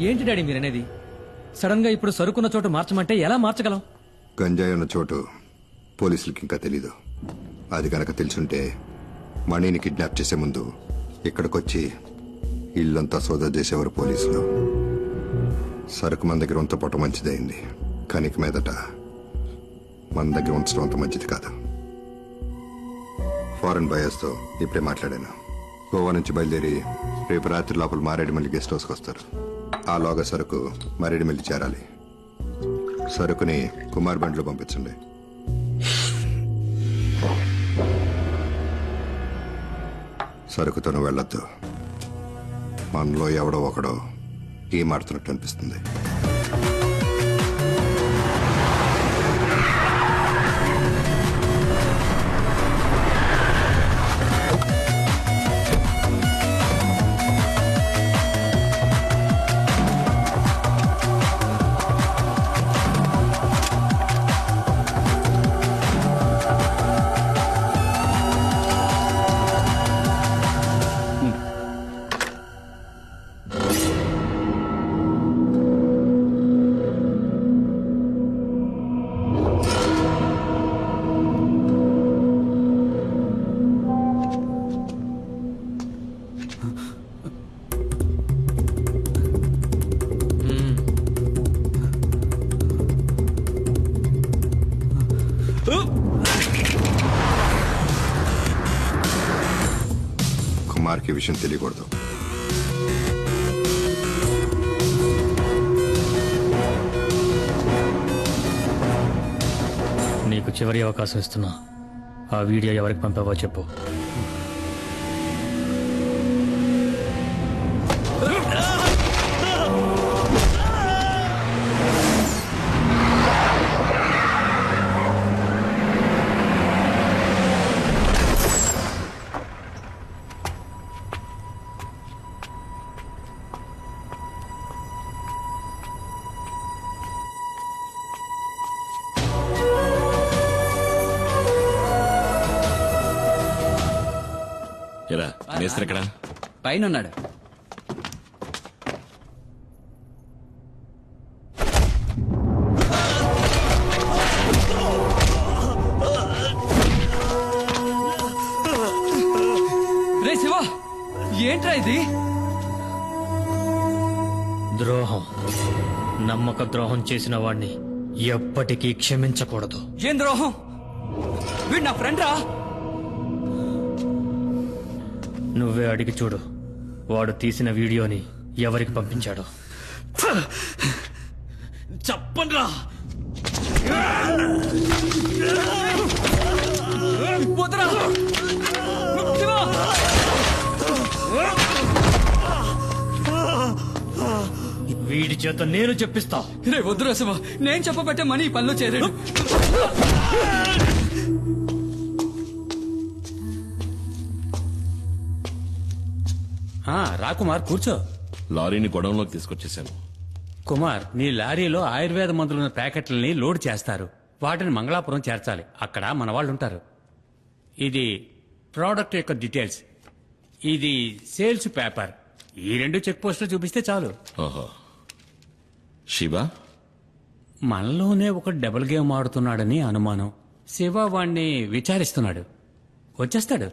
ఏంటి డాడీ మీరనేది? సడన్ గా ఇప్పుడు సరుకున్న చోటు మార్చమంటే ఎలా మార్చగలం? గంజాయి ఉన్న చోటు పోలీసులకి ఇంకా తెలీదు. అది కనుక తెలుసుంటే మణిని కిడ్నాప్ చేసే ముందు ఇక్కడికొచ్చి ఇల్లంతా సోదా చేసేవారు పోలీసులు. సరుకు మన దగ్గర ఉంచపోవటం మంచిదైంది, కానీ ఇక మీదట మన దగ్గర ఉంచడం అంత మంచిది కాదు. ఫారెన్ బయర్స్తో ఇప్పుడే మాట్లాడాను. గోవా నుంచి బయలుదేరి రేపు రాత్రి లోపల మారేడుమల్లి గెస్ట్ హౌస్కి వస్తారు. ఆలోగా సరుకు మారేడుమల్లి చేరాలి. సరుకుని కుమార్ బండ్లో పంపించండి. సరుకుతోనూ వెళ్ళొద్దు. మనలో ఎవడో ఒకడో ఈ మాడుతున్నట్టు అనిపిస్తుంది. కుమార్కి విషయం తెలియకూడదు. నీకు చివరి అవకాశం ఇస్తున్నా. ఆ వీడియో ఎవరికి పంపావో చెప్పు. ఎక్కడ పైన ఉన్నాడు. రే శివ, ఏంట్రా ఇది? ద్రోహం, నమ్మక ద్రోహం చేసిన వాణ్ణి ఎప్పటికీ క్షమించకూడదు. ఏం ద్రోహం? వీడు నా ఫ్రెండ్ రా. నువ్వే అడిగి చూడు, వాడు తీసిన వీడియోని ఎవరికి పంపించాడో. చెప్పండ్రా. వదరా. శివ. వీడి చేత నేను చెప్పిస్తా. రే వద్దురా శివ, నేను చెప్పబట్టే మనీ ఈ పనిలో చేరాడు. రా కుమార్, కూర్చో. లారీని గొడవంలోకి తీసుకొచ్చేసాను. కుమార్, నీ లారీలో ఆయుర్వేద మందులున్న ప్యాకెట్లని లోడ్ చేస్తారు. వాటిని మంగళాపురం చేర్చాలి. అక్కడ మన వాళ్ళు ఉంటారు. ఇది ప్రోడక్ట్ యొక్క డీటెయిల్స్, ఇది సేల్స్ పేపర్. ఈ 2 చెక్ పోస్టులు చూపిస్తే చాలు. ఓహో. శివ మనలోనే ఒక డబుల్ గేమ్ ఆడుతున్నాడని అనుమానం. శివ వాణ్ణి విచారిస్తున్నాడు. వచ్చేస్తాడు.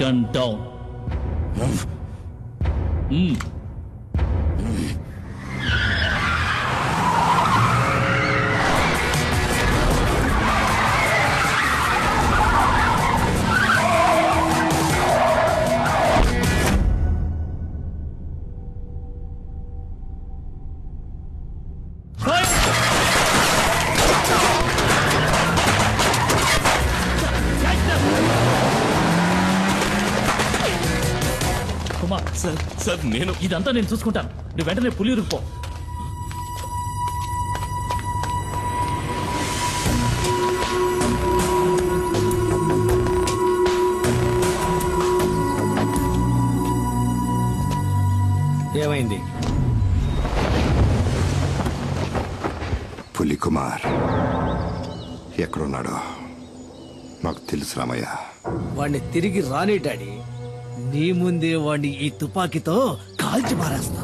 Gun down. కుమార్, సార్ నేను ఇదంతా నేను చూసుకుంటాను. నువ్వు వెంటనే పులియూరుకు పో. ఏమైంది? పులి కుమార్ ఎక్కడున్నాడో నాకు తెలుసు రామయ్య. వాణ్ణి తిరిగి రాని డాడీ. నీ ముందే వాణ్ణి ఈ తుపాకీతో కాల్చి మారేస్తాను.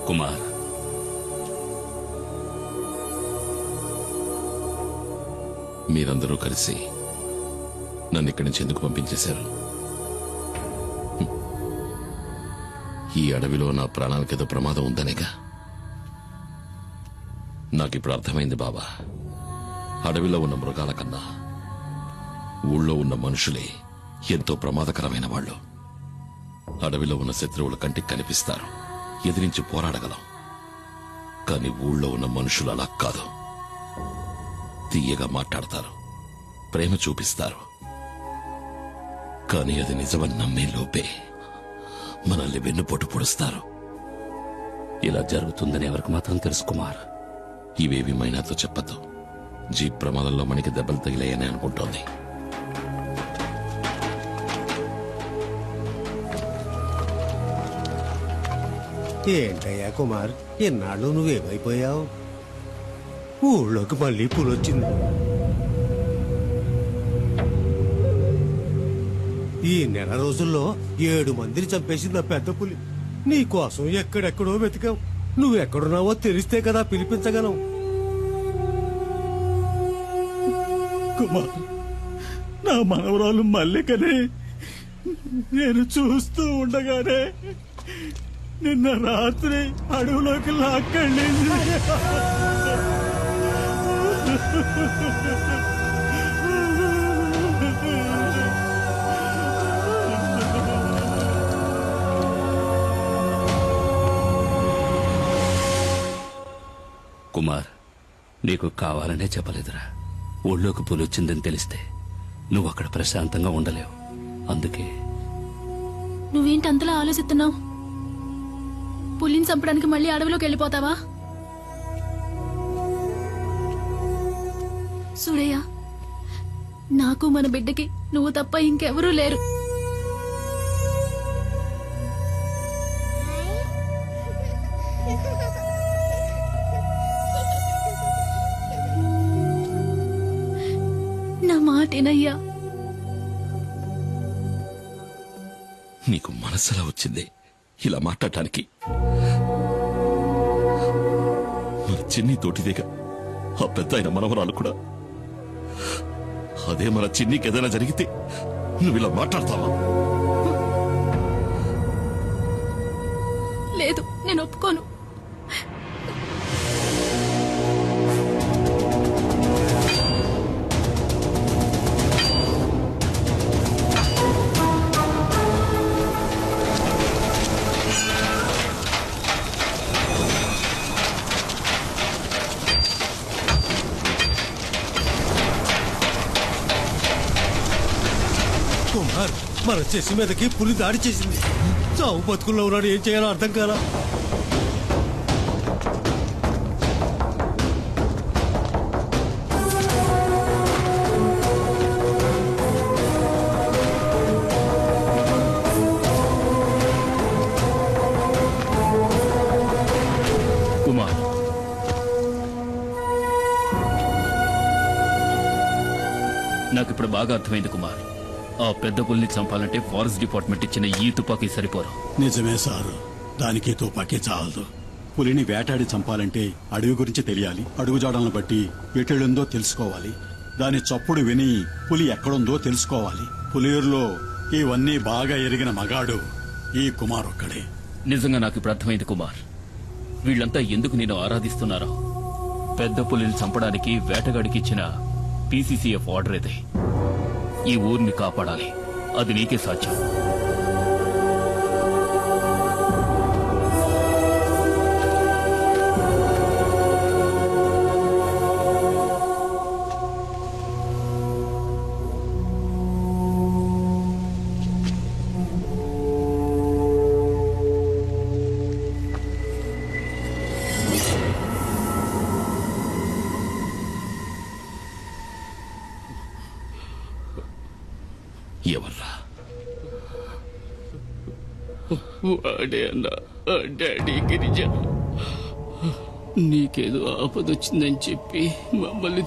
కుమార్, మీరందరూ కలిసి నన్ను ఇక్కడి నుంచి ఎందుకు పంపించేశారు? ఈ అడవిలో నా ప్రాణాలకేదో ప్రమాదం ఉందనేగా. నాకిప్పుడు అర్థమైంది బాబా. అడవిలో ఉన్న మృగాల కన్నా ఊళ్ళో ఉన్న మనుషులే ఎంతో ప్రమాదకరమైన వాళ్ళు. అడవిలో ఉన్న శత్రువుల కంటికి కనిపిస్తారు, ఎదిరించి పోరాడగలం. కానీ ఊళ్ళో ఉన్న మనుషులు అలా కాదు. తీయగా మాట్లాడతారు, ప్రేమ చూపిస్తారు. కానీ అది నిజమని నమ్మే లోపే మనల్ని వెన్నుపోటు పొడుస్తారు. ఇలా జరుగుతుందని ఎవరికి మాత్రం తెలుసు కుమార్? ఇవేవి మైనాతో చెప్పద్దు. జీప్ ప్రమాదంలో మనకి దెబ్బలు తగిలాయని అనుకుంటోంది. ఏంటయ్యా కుమార్, ఎన్నాళ్ళు నువ్వేమైపోయావు? ఊళ్ళోకి మళ్ళీ పులొచ్చింది. ఈ నెల రోజుల్లో 7 మందిని చంపేసింది ఆ పెద్ద పులి. నీ కోసం ఎక్కడెక్కడో వెతికావు. నువ్వెక్కడున్నావో తెలిస్తే కదా పిలిపించగలం. కుమార్, నా మనవరాలు మల్లికని నేను చూస్తూ ఉండగానే నిన్న రాత్రి అడవులోకి లాక్కెళ్ళింది. కుమార్, నీకు కావాలనే చెప్పలేదురా. ఊళ్ళోకి పులొచ్చిందని తెలిస్తే నువ్వు అక్కడ ప్రశాంతంగా ఉండలేవు. అందుకే నువ్వేంటి అంతలా ఆలోచిస్తున్నావు? పులిని చంపడానికి మళ్ళీ అడవిలోకి వెళ్ళిపోతావా? సూరయ్య, నాకు మన బిడ్డకి నువ్వు తప్ప ఇంకెవరూ లేరు. నా మాటేనయ్యా. నీకు మనసులా వచ్చింది ఇలా మాట్లాడటానికి? మన చిన్ని తోటిదేగా ఆ పెద్ద ఆయన మనవరాలు కూడా. అదే మన చిన్నికి ఏదైనా జరిగితే నువ్వు ఇలా మాట్లాడతావా? లేదు, నేను ఒప్పుకోను. కుమార్, మన చెసి మీదకి పులి దాడి చేసింది. చావు బతుకుల్లో ఉన్నాడు, ఏం చేయాలో అర్థం కాలా. కుమార్, నాకిప్పుడు బాగా అర్థమైంది కుమార్. ఆ పెద్ద పుల్ని చంపాలంటే ఫారెస్ట్ డిపార్ట్మెంట్ ఇచ్చిన ఈ తుపాకీ సరిపోరు. నిజమే సారు, దానికి తుపాకీ చాలదు. పులిని వేటాడి చంపాలంటే అడవి గురించి తెలియాలి, అడుగుజాడలను బట్టి ఎటెళ్ళుందో తెలుసుకోవాలి, దాని చప్పుడు విని పులి ఎక్కడుందో తెలుసుకోవాలి. పులియూరులో ఇవన్నీ బాగా ఎరిగిన మగాడు ఈ కుమార్ ఒక్కడే. నిజంగా నాకు ఇప్పుడు అర్థమైంది కుమార్. వీళ్ళంతా ఎందుకు నేను ఆరాధిస్తున్నారో. పెద్ద పులిని చంపడానికి వేటగాడికి ఇచ్చిన పీసీసీఎఫ్ ఆర్డర్ ఇది. ఈ ఊరిని కాపాడాలి, అది నీకే సాధ్యం. ఎవర్రా? వాడే అన్న డాడీ గిరిజ. నీకేదో ఆపదొచ్చిందని చెప్పి మమ్మల్ని